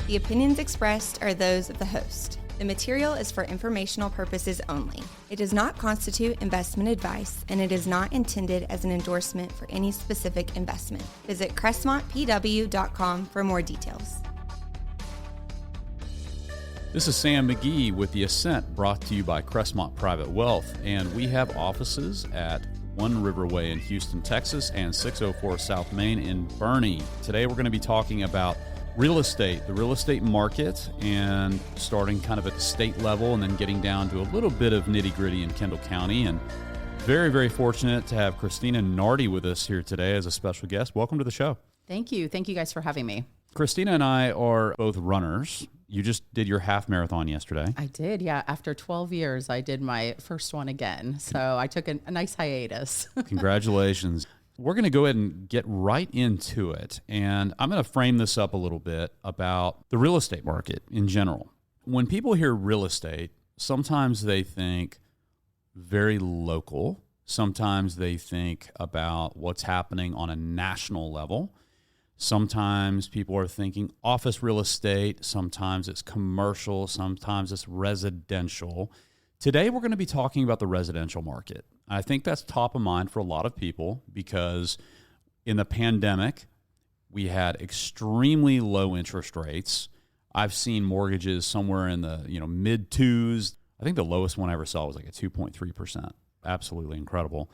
The opinions expressed are those of the host. The material is for informational purposes only. It does not constitute investment advice, and it is not intended as an endorsement for any specific investment. Visit CrestmontPW.com for more details. This is Sam McGee with the Ascent, brought to you by Crestmont Private Wealth, and we have offices at 1 Riverway in Houston, Texas, and 604 South Main in Boerne. Today we're going to be talking about real estate, the real estate market, and starting kind of at the state level and then getting down to a little bit of nitty-gritty in Kendall County. And very, very fortunate to have Christina Nardi with us here today as a special guest. Welcome to the show. Thank you. Thank you guys for having me. Christina and I are both runners. You just did your half marathon yesterday. I did, yeah. After 12 years, I did my first one again. So I took a nice hiatus. Congratulations. We're going to go ahead and get right into it. And I'm going to frame this up a little bit about the real estate market in general. When people hear real estate, sometimes they think very local. Sometimes they think about what's happening on a national level. Sometimes people are thinking office real estate. Sometimes it's commercial. Sometimes it's residential. Today, we're going to be talking about the residential market. I think that's top of mind for a lot of people because in the pandemic, we had extremely low interest rates. I've seen mortgages somewhere in the mid twos. I think the lowest one I ever saw was like a 2.3%. Absolutely incredible.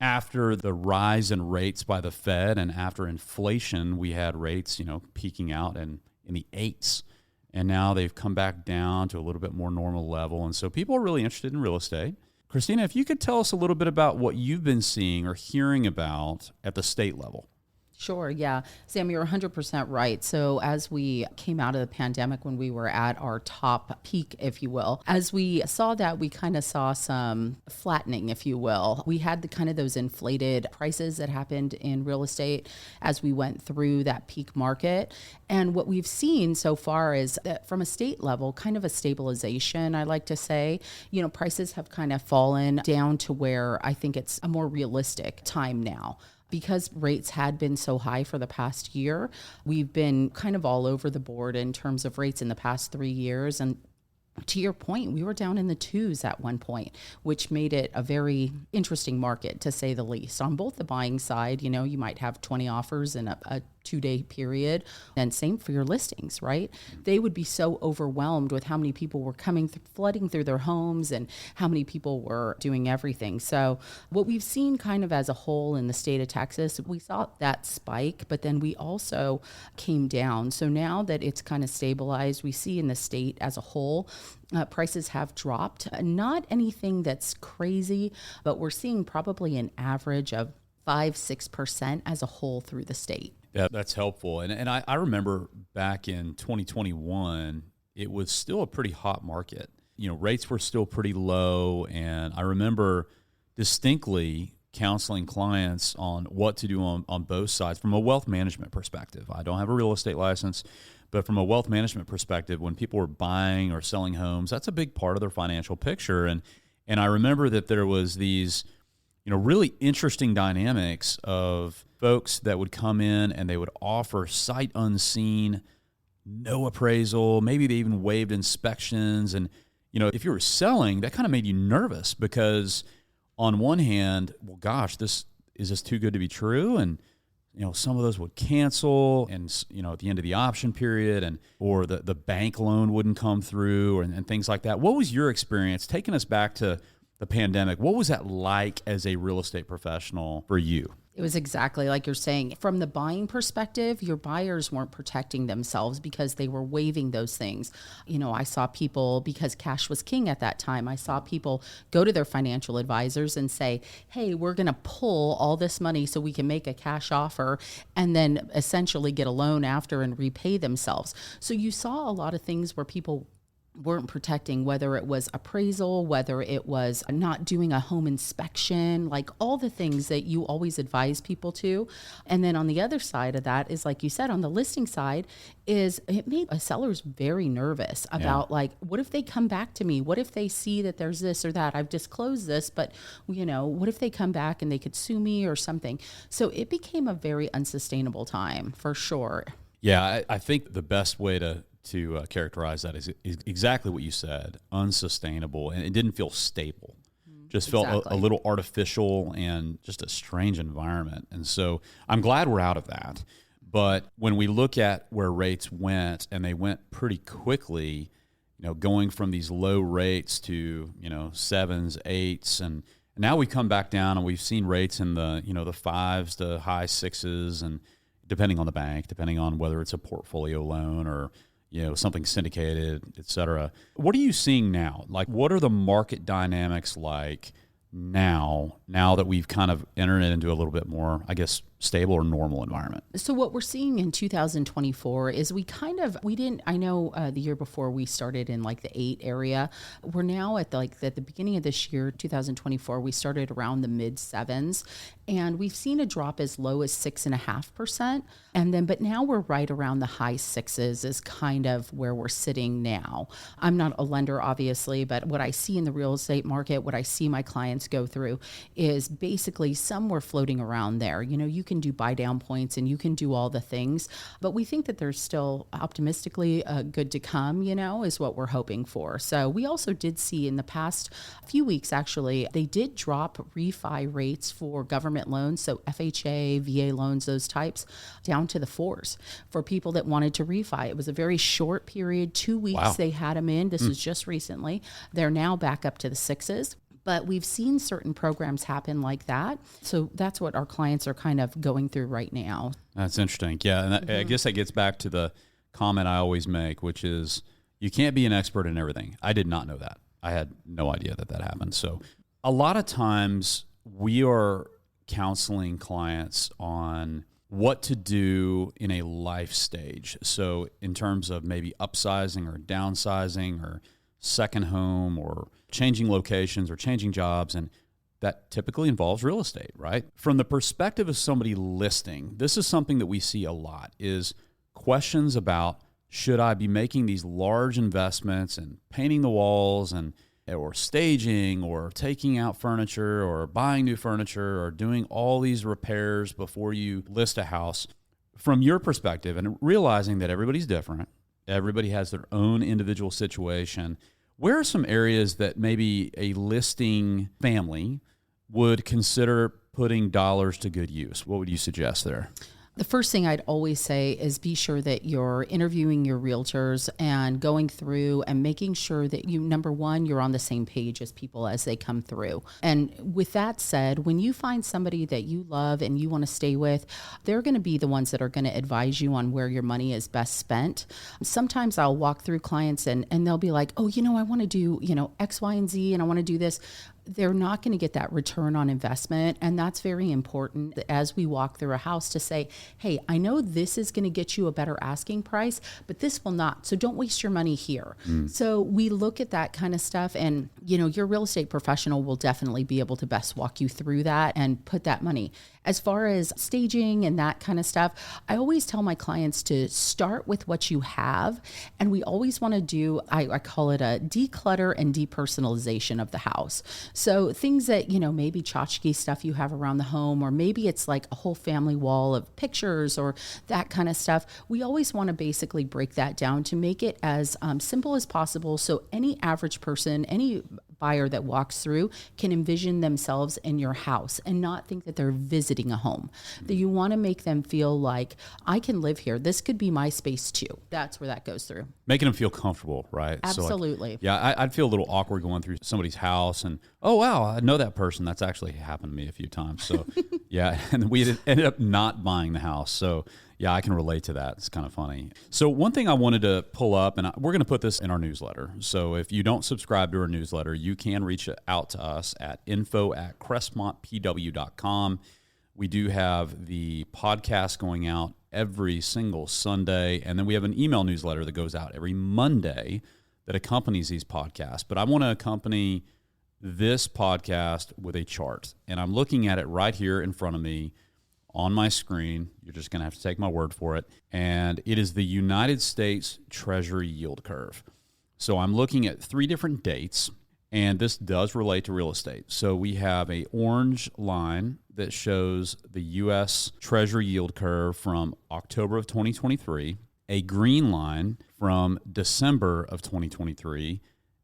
After the rise in rates by the Fed and after inflation, we had rates peaking out in the 8s. And now they've come back down to a little bit more normal level. And so people are really interested in real estate. Christina, if you could tell us a little bit about what you've been seeing or hearing about at the state level. Sure, yeah. Sam, you're 100% right. So as we came out of the pandemic, when we were at our top peak, if you will, as we saw that, we kind of saw some flattening, if you will. We had the kind of those inflated prices that happened in real estate as we went through that peak market. And what we've seen so far is that from a state level, kind of a stabilization, I like to say. Prices have kind of fallen down to where I think it's a more realistic time now. Because rates had been so high for the past year, we've been kind of all over the board in terms of rates in the past 3 years. And to your point, we were down in the 2s at one point, which made it a very interesting market, to say the least. On both the buying side, you might have 20 offers in a 2-day period. And same for your listings, right? They would be so overwhelmed with how many people were flooding through their homes and how many people were doing everything. So what we've seen kind of as a whole in the state of Texas, we saw that spike, but then we also came down. So now that it's kind of stabilized, we see in the state as a whole, prices have dropped. Not anything that's crazy, but we're seeing probably an average of 5-6% as a whole through the state. Yeah, that's helpful. And I remember back in 2021, it was still a pretty hot market. Rates were still pretty low. And I remember distinctly counseling clients on what to do on both sides from a wealth management perspective. I don't have a real estate license, but from a wealth management perspective, when people were buying or selling homes, that's a big part of their financial picture. And I remember that there was these really interesting dynamics of folks that would come in and they would offer sight unseen, no appraisal. Maybe they even waived inspections. And, if you were selling, that kind of made you nervous because on one hand, well, gosh, is this too good to be true? And, some of those would cancel and, at the end of the option period or the bank loan wouldn't come through and things like that. What was your experience taking us back to the pandemic? What was that like as a real estate professional for you? It was exactly like you're saying. From the buying perspective, your buyers weren't protecting themselves because they were waiving those things. I saw people, because cash was king at that time, I saw people go to their financial advisors and say, hey, we're going to pull all this money so we can make a cash offer and then essentially get a loan after and repay themselves. So you saw a lot of things where people weren't protecting, whether it was appraisal, whether it was not doing a home inspection, like all the things that you always advise people to. And then on the other side of that is, like you said, on the listing side, is it made sellers very nervous about like, what if they come back to me? What if they see that there's this or that? I've disclosed this, but what if they come back and they could sue me or something? So it became a very unsustainable time for sure. Yeah, I think the best way to to characterize that is exactly what you said, unsustainable, and it didn't feel stable. Just felt a little artificial and just a strange environment. And so I'm glad we're out of that. But when we look at where rates went, and they went pretty quickly, going from these low rates to, 7s, 8s, and now we come back down, and we've seen rates in the, the 5s to high 6s, and depending on the bank, depending on whether it's a portfolio loan or, something syndicated, et cetera. What are you seeing now? Like, what are the market dynamics like now that we've kind of entered it into a little bit more, I guess, stable or normal environment? So what we're seeing in 2024 is I know the year before we started in like the 8 area. We're now at the beginning of this year, 2024, we started around the mid 7s, and we've seen a drop as low as 6.5%. But now we're right around the high 6s is kind of where we're sitting now. I'm not a lender, obviously, but what I see in the real estate market, what I see my clients go through is basically somewhere floating around there. You can do buy down points and you can do all the things, but we think that there's still optimistically good to come, is what we're hoping for. So we also did see in the past few weeks, actually, they did drop refi rates for government loans. So FHA, VA loans, those types down to the 4s for people that wanted to refi. It was a very short period, 2 weeks. Wow. They had them in. This was just recently. They're now back up to the 6s. But we've seen certain programs happen like that. So that's what our clients are kind of going through right now. That's interesting. Yeah. And I guess that gets back to the comment I always make, which is you can't be an expert in everything. I did not know that. I had no idea that happened. So a lot of times we are counseling clients on what to do in a life stage. So in terms of maybe upsizing or downsizing or second home or changing locations or changing jobs, and that typically involves real estate, right? From the perspective of somebody listing, this is something that we see a lot, is questions about, should I be making these large investments and painting the walls or staging or taking out furniture or buying new furniture or doing all these repairs before you list a house? From your perspective, and realizing that everybody's different, everybody has their own individual situation, where are some areas that maybe a listing family would consider putting dollars to good use? What would you suggest there? The first thing I'd always say is be sure that you're interviewing your realtors and going through and making sure that number one, you're on the same page as people as they come through. And with that said, when you find somebody that you love and you want to stay with, they're going to be the ones that are going to advise you on where your money is best spent. Sometimes I'll walk through clients and they'll be like, oh, I want to do, X, Y, and Z, and I want to do this. They're not going to get that return on investment. And that's very important as we walk through a house to say, hey, I know this is going to get you a better asking price, but this will not. So don't waste your money here. So we look at that kind of stuff, and, your real estate professional will definitely be able to best walk you through that and put that money. As far as staging and that kind of stuff, I always tell my clients to start with what you have. And we always want to do, I call it a declutter and depersonalization of the house. So things that, maybe tchotchke stuff you have around the home, or maybe it's like a whole family wall of pictures or that kind of stuff. We always want to basically break that down to make it as simple as possible. So any average person, any buyer that walks through can envision themselves in your house and not think that they're visiting a home. That you want to make them feel like, I can live here. This could be my space too. That's where that goes through. Making them feel comfortable, right? Absolutely. So I'd feel a little awkward going through somebody's house and, oh, wow, I know that person. That's actually happened to me a few times. So yeah, and we ended up not buying the house. So yeah, I can relate to that. It's kind of funny. So one thing I wanted to pull up, and we're going to put this in our newsletter. So if you don't subscribe to our newsletter, you can reach out to us at info@crestmontpw.com. We do have the podcast going out every single Sunday, and then we have an email newsletter that goes out every Monday that accompanies these podcasts. But I want to accompany this podcast with a chart, and I'm looking at it right here in front of me on my screen. You're just going to have to take my word for it. And it is the United States Treasury yield curve. So I'm looking at 3 different dates, and this does relate to real estate. So we have a orange line that shows the U.S. Treasury yield curve from October of 2023, a green line from December of 2023,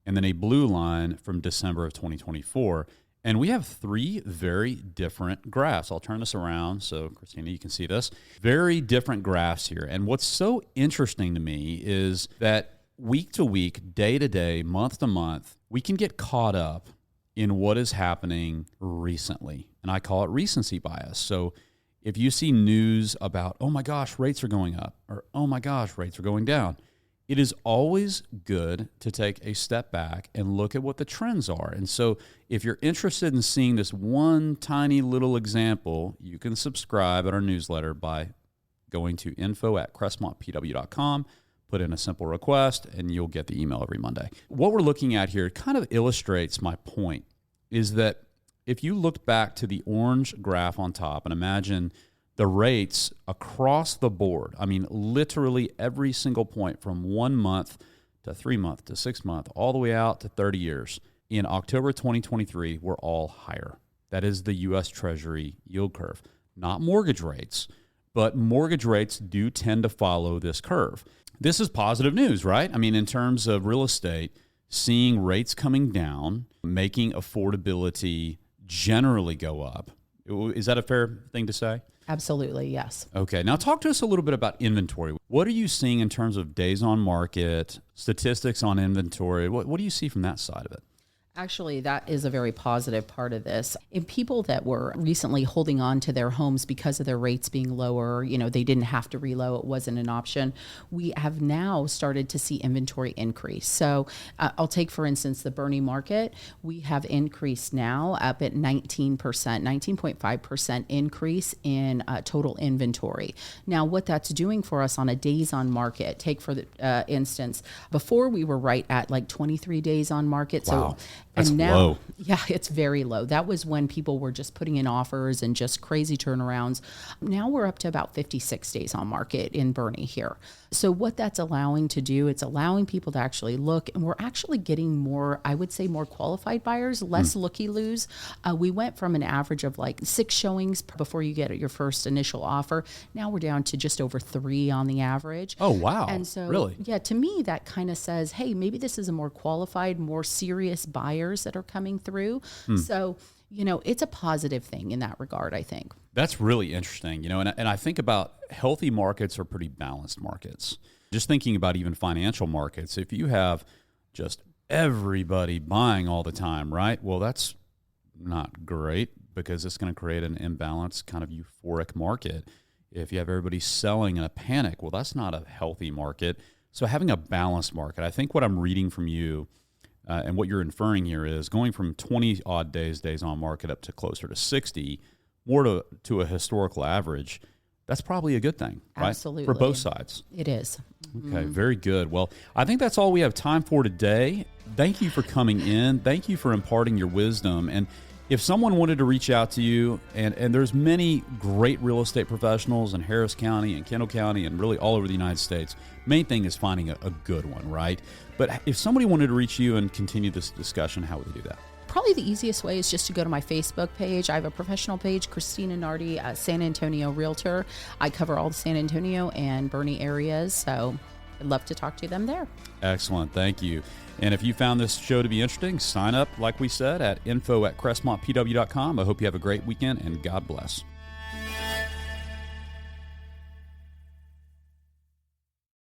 and then a blue line from December of 2024. And we have three very different graphs. I'll turn this around so, Christina, you can see this. Very different graphs here. And what's so interesting to me is that week to week, day to day, month to month, we can get caught up in what is happening recently. And I call it recency bias. So if you see news about, oh my gosh, rates are going up, or oh my gosh, rates are going down, it is always good to take a step back and look at what the trends are. And so if you're interested in seeing this one tiny little example, you can subscribe at our newsletter by going to info@crestmontpw.com, put in a simple request, and you'll get the email every Monday. What we're looking at here kind of illustrates my point, is that if you look back to the orange graph on top and imagine the rates across the board, I mean, literally every single point from 1 month to 3 month to 6 month, all the way out to 30 years. In October 2023, we're all higher. That is the U.S. Treasury yield curve, not mortgage rates, but mortgage rates do tend to follow this curve. This is positive news, right? I mean, in terms of real estate, seeing rates coming down, making affordability generally go up. Is that a fair thing to say? Absolutely, yes. Okay. Now talk to us a little bit about inventory. What are you seeing in terms of days on market, statistics on inventory? What do you see from that side of it? Actually, that is a very positive part of this. In people that were recently holding on to their homes because of their rates being lower, they didn't have to reload, it wasn't an option. We have now started to see inventory increase. So I'll take, for instance, the Boerne market. We have increased now up at 19%, 19.5% increase in total inventory. Now, what that's doing for us on a days on market, take for the instance, before we were right at like 23 days on market. Wow. So That's and now, low. Yeah, it's very low. That was when people were just putting in offers and just crazy turnarounds. Now we're up to about 56 days on market in Boerne here. So what that's allowing to do, it's allowing people to actually look, and we're actually getting more, I would say, more qualified buyers, less looky-loos. We went from an average of like 6 showings before you get your first initial offer. Now we're down to just over 3 on the average. Oh, wow. And so, really? Yeah, to me, that kind of says, hey, maybe this is a more qualified, more serious buyers that are coming through. So, it's a positive thing in that regard, I think. That's really interesting, and I think about healthy markets are pretty balanced markets. Just thinking about even financial markets, if you have just everybody buying all the time, right? Well, that's not great because it's going to create an imbalanced kind of euphoric market. If you have everybody selling in a panic, well, that's not a healthy market. So having a balanced market, I think what I'm reading from you and what you're inferring here is going from 20 odd days on market up to closer to 60, more to a historical average. That's probably a good thing, right? Absolutely. For both sides. It is. Okay, very good. Well, I think that's all we have time for today. Thank you for coming in. Thank you for imparting your wisdom. And if someone wanted to reach out to you, and there's many great real estate professionals in Harris County and Kendall County and really all over the United States, main thing is finding a good one, right? But if somebody wanted to reach you and continue this discussion, how would they do that? Probably the easiest way is just to go to my Facebook page. I have a professional page, Christina Nardi, San Antonio Realtor. I cover all the San Antonio and Boerne areas, so I'd love to talk to them there. Excellent. Thank you. And if you found this show to be interesting, sign up, like we said, at info@crestmontpw.com. I hope you have a great weekend, and God bless.